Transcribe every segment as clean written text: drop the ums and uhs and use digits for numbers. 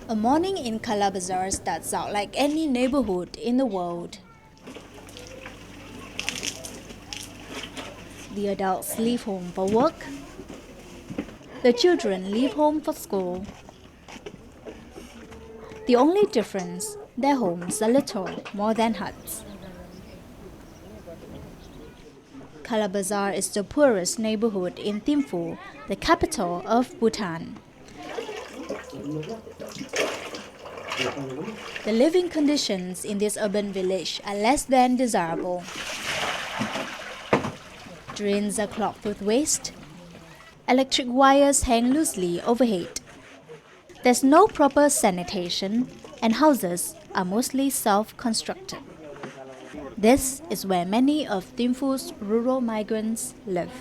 A morning in Kala Bazaar starts out like any neighborhood in the world. The adults leave home for work. The children leave home for school. The only difference, their homes are little more than huts. Kala Bazaar is the poorest neighborhood in Thimphu, the capital of Bhutan. The living conditions in this urban village are less than desirable. Drains are clogged with waste. Electric wires hang loosely overhead. There's no proper sanitation, and houses are mostly self-constructed. This is where many of Thimphu's rural migrants live.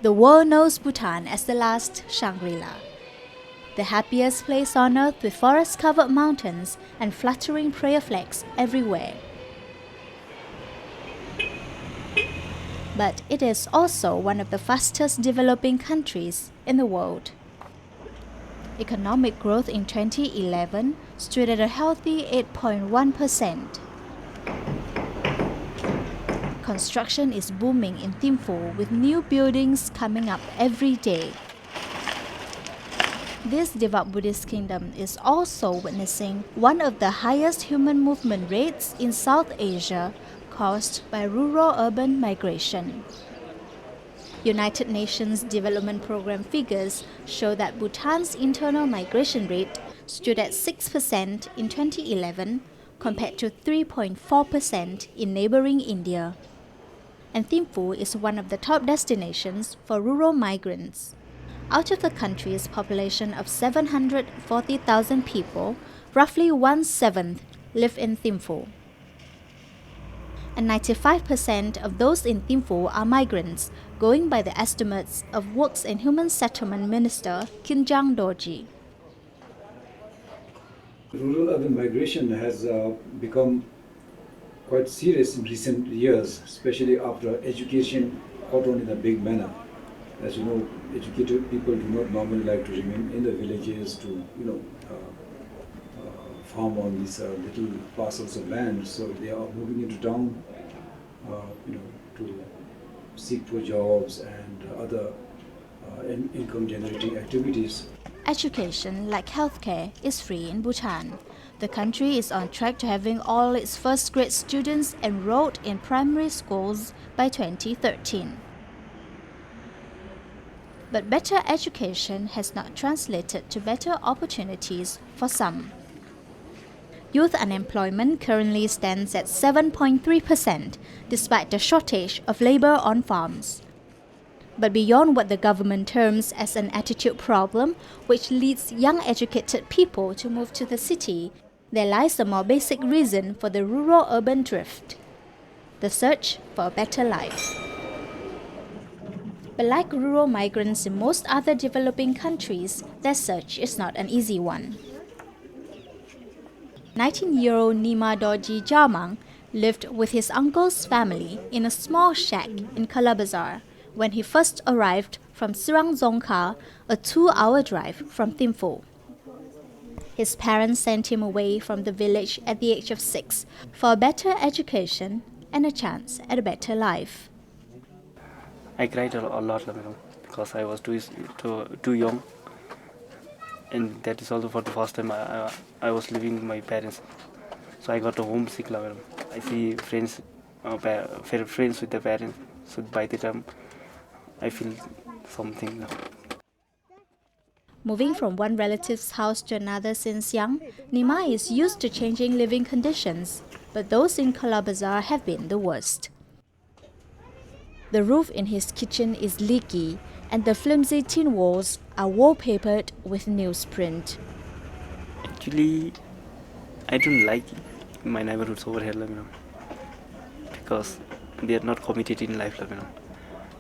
The world knows Bhutan as the last Shangri-La, the happiest place on earth with forest-covered mountains and fluttering prayer flags everywhere. But it is also one of the fastest developing countries in the world. Economic growth in 2011 stood at a healthy 8.1%. Construction is booming in Thimphu with new buildings coming up every day. This devout Buddhist kingdom is also witnessing one of the highest human movement rates in South Asia, caused by rural-urban migration. United Nations Development Programme figures show that Bhutan's internal migration rate stood at 6% in 2011 compared to 3.4% in neighbouring India. And Thimphu is one of the top destinations for rural migrants. Out of the country's population of 740,000 people, roughly 1/7 live in Thimphu. And 95% of those in Thimphu are migrants, going by the estimates of Works and Human Settlement Minister Kinjang Dorji. Rural-urban migration has become quite serious in recent years, especially after education caught on in a big manner. As you know, educated people do not normally like to remain in the villages to, farm on these little parcels of land. So they are moving into town, to seek for jobs and other income-generating activities. Education, like healthcare, is free in Bhutan. The country is on track to having all its first-grade students enrolled in primary schools by 2013. But better education has not translated to better opportunities for some. Youth unemployment currently stands at 7.3%, despite the shortage of labour on farms. But beyond what the government terms as an attitude problem, which leads young educated people to move to the city, there lies a more basic reason for the rural-urban drift: the search for a better life. But like rural migrants in most other developing countries, their search is not an easy one. 19-year-old Nima Dorji Jamang lived with his uncle's family in a small shack in Kala Bazaar when he first arrived from Sirangzongkha, a 2-hour drive from Thimphu. His parents sent him away from the village at the age of 6 for a better education and a chance at a better life. I cried a lot, because I was too young, and that is also for the first time I was living with my parents. So I got homesick. I see friends with the parents. So by the time I feel something. Moving from one relative's house to another since young, Nima is used to changing living conditions, but those in Kala Bazaar have been the worst. The roof in his kitchen is leaky, and the flimsy tin walls are wallpapered with newsprint. Actually, I don't like my neighborhoods over here, because they are not committed in life.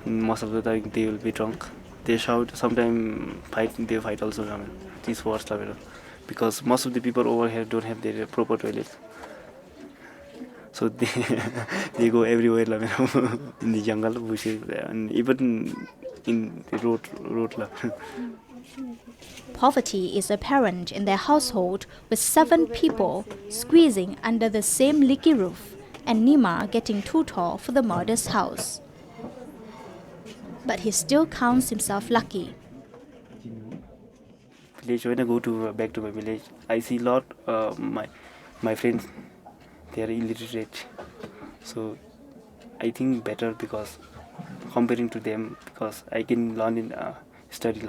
Most of the time they will be drunk. They shout, sometimes they fight also. These words, because most of the people over here don't have their proper toilets. So they go everywhere in the jungle, bushes, and even in the road. Poverty is apparent in their household, with 7 people squeezing under the same leaky roof, and Nima getting too tall for the modest house. But he still counts himself lucky. Village, when I go back to my village, I see a lot my friends, they are illiterate. So I think better because comparing to them, because I can learn in study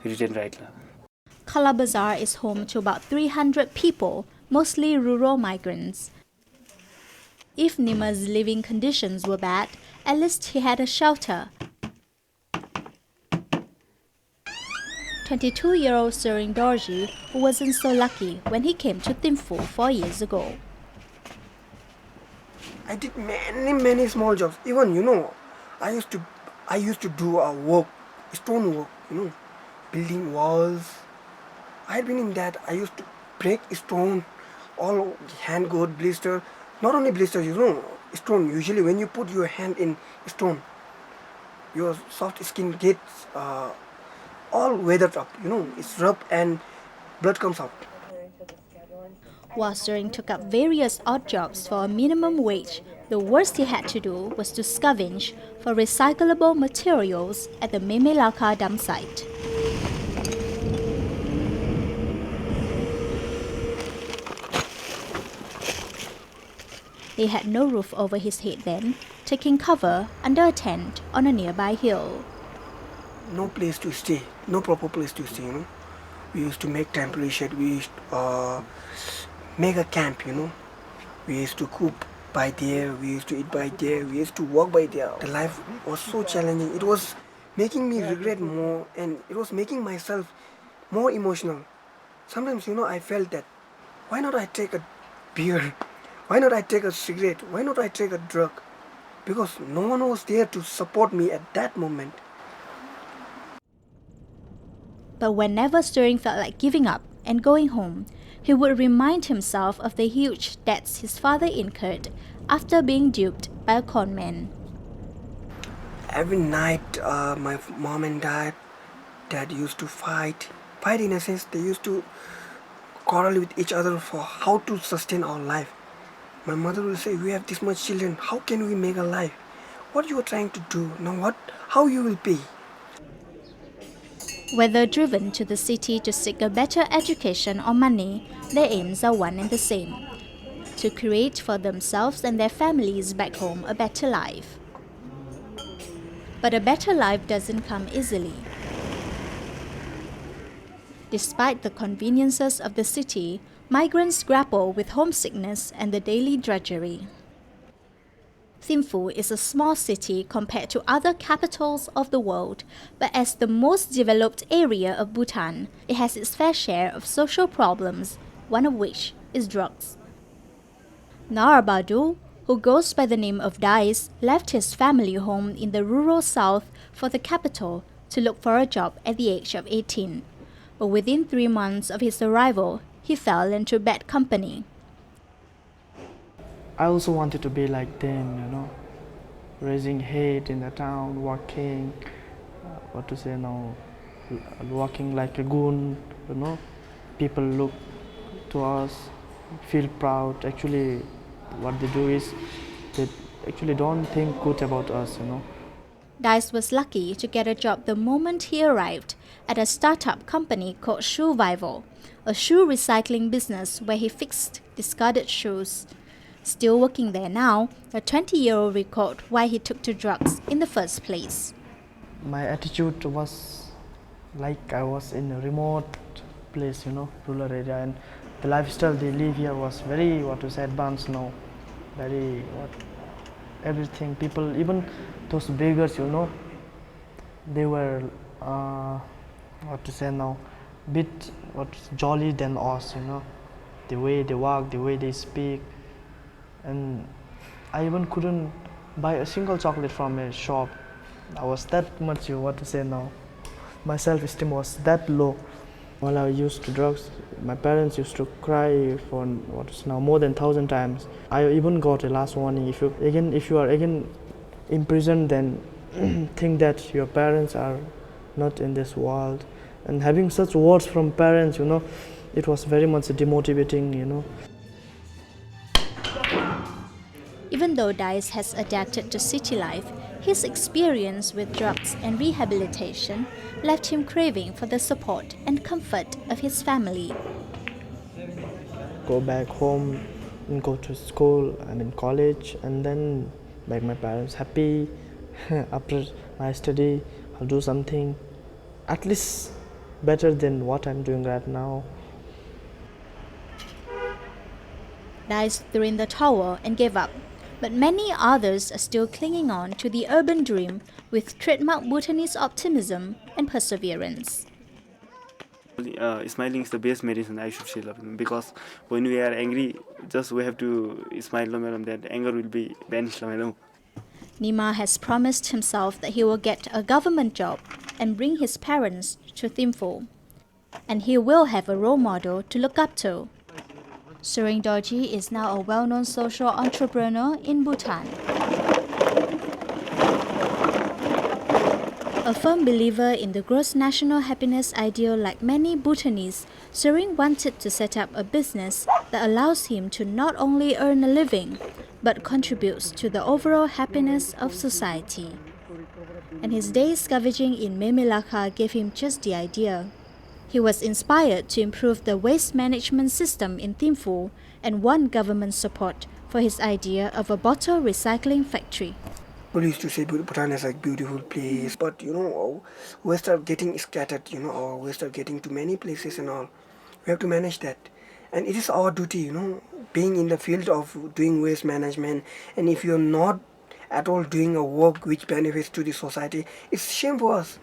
read and write. Kala Bazaar is home to about 300 people, mostly rural migrants. If Nima's living conditions were bad, at least he had a shelter. 22-year-old Sering Dorji wasn't so lucky when he came to Thimphu 4 years ago. I did many small jobs. Even I used to do work, stone work. Building walls. I had been in that. I used to break stone, all hand got blister. Not only blisters, stone. Usually when you put your hand in stone, your soft skin gets all weathered up. It's rough and blood comes out. While Sering took up various odd jobs for a minimum wage, the worst he had to do was to scavenge for recyclable materials at the Memelaka dump site. He had no roof over his head then, taking cover under a tent on a nearby hill. No place to stay, no proper place to stay. We used to make temporary shed. We used to make a camp. We used to cook by there. We used to eat by there. We used to walk by there. The life was so challenging. It was making me regret more, and it was making myself more emotional. Sometimes, I felt that, why not I take a beer? Why not I take a cigarette? Why not I take a drug? Because no one was there to support me at that moment. But whenever Sering felt like giving up and going home, he would remind himself of the huge debts his father incurred after being duped by a conman. Every night, my mom and dad used to fight. Fight in a sense, they used to quarrel with each other for how to sustain our life. My mother will say, we have this much children, how can we make a life? What you are trying to do? Now how you will pay? Whether driven to the city to seek a better education or money, their aims are one and the same: to create for themselves and their families back home a better life. But a better life doesn't come easily. Despite the conveniences of the city, migrants grapple with homesickness and the daily drudgery. Thimphu is a small city compared to other capitals of the world, but as the most developed area of Bhutan, it has its fair share of social problems, one of which is drugs. Narabadu, who goes by the name of Dice, left his family home in the rural south for the capital to look for a job at the age of 18. But within 3 months of his arrival, he fell into bad company. I also wanted to be like them, raising hate in the town, walking, walking like a goon, People look to us, feel proud. Actually, what they do is they actually don't think good about us, Dice was lucky to get a job the moment he arrived at a startup company called Shoevival, a shoe recycling business where he fixed discarded shoes. Still working there now, a 20-year-old recalled why he took to drugs in the first place. My attitude was like I was in a remote place, rural area, and the lifestyle they live here was very, advanced now. Very, everything, people, even those beggars, they were, bit, jolly than us, the way they walk, the way they speak. And I even couldn't buy a single chocolate from a shop. I was that much, my self-esteem was that low. While I used to drugs, my parents used to cry for what is now more than 1,000 times. I even got a last warning. If you are again imprisoned, then think that your parents are not in this world. And having such words from parents, it was very much demotivating. Even though Dice has adapted to city life, his experience with drugs and rehabilitation left him craving for the support and comfort of his family. Go back home and go to school, college, and then make my parents happy. After my study, I'll do something at least better than what I'm doing right now. Dice threw in the towel and gave up, but many others are still clinging on to the urban dream with trademark Bhutanese optimism and perseverance. Smiling is the best medicine, I should say, because when we are angry, just we have to smile, that anger will be vanished. Nima has promised himself that he will get a government job and bring his parents to Thimphu. And he will have a role model to look up to. Suring Dorji is now a well-known social entrepreneur in Bhutan. A firm believer in the gross national happiness ideal like many Bhutanese, Suring wanted to set up a business that allows him to not only earn a living, but contributes to the overall happiness of society. And his days scavenging in Memilaka gave him just the idea. He was inspired to improve the waste management system in Thimphu and won government support for his idea of a bottle recycling factory. People used to say Bhutan is a beautiful place, but waste are getting scattered, or waste are getting to many places and all. We have to manage that. And it is our duty, being in the field of doing waste management, and if you're not at all doing a work which benefits to the society, it's shame for us.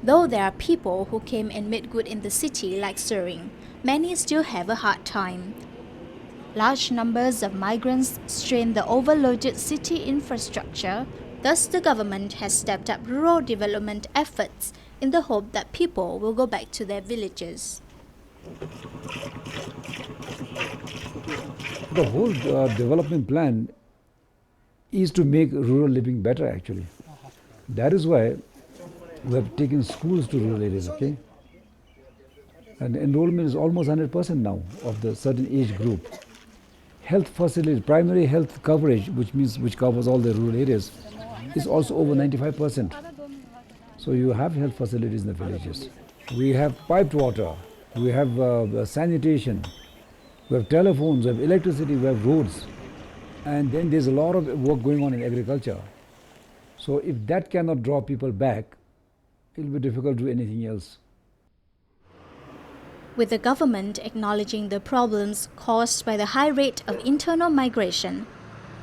Though there are people who came and made good in the city like Suring, many still have a hard time. Large numbers of migrants strain the overloaded city infrastructure, thus the government has stepped up rural development efforts in the hope that people will go back to their villages. The whole development plan is to make rural living better actually. That is why we have taken schools to rural areas, okay? And enrollment is almost 100% now of the certain age group. Health facilities, primary health coverage, which covers all the rural areas, is also over 95%. So you have health facilities in the villages. We have piped water, we have sanitation, we have telephones, we have electricity, we have roads. And then there's a lot of work going on in agriculture. So if that cannot draw people back, it will be difficult to do anything else. With the government acknowledging the problems caused by the high rate of internal migration,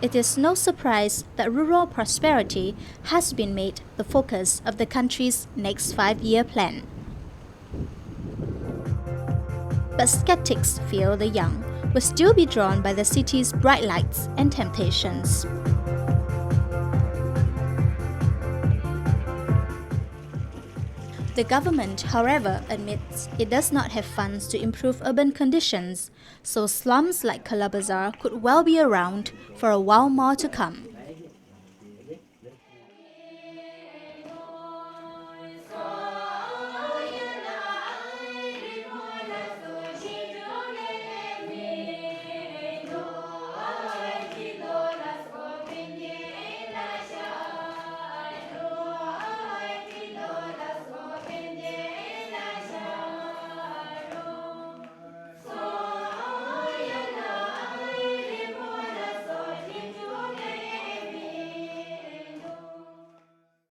it is no surprise that rural prosperity has been made the focus of the country's next 5-year plan. But skeptics fear the young will still be drawn by the city's bright lights and temptations. The government, however, admits it does not have funds to improve urban conditions, so slums like Kala Bazar could well be around for a while more to come.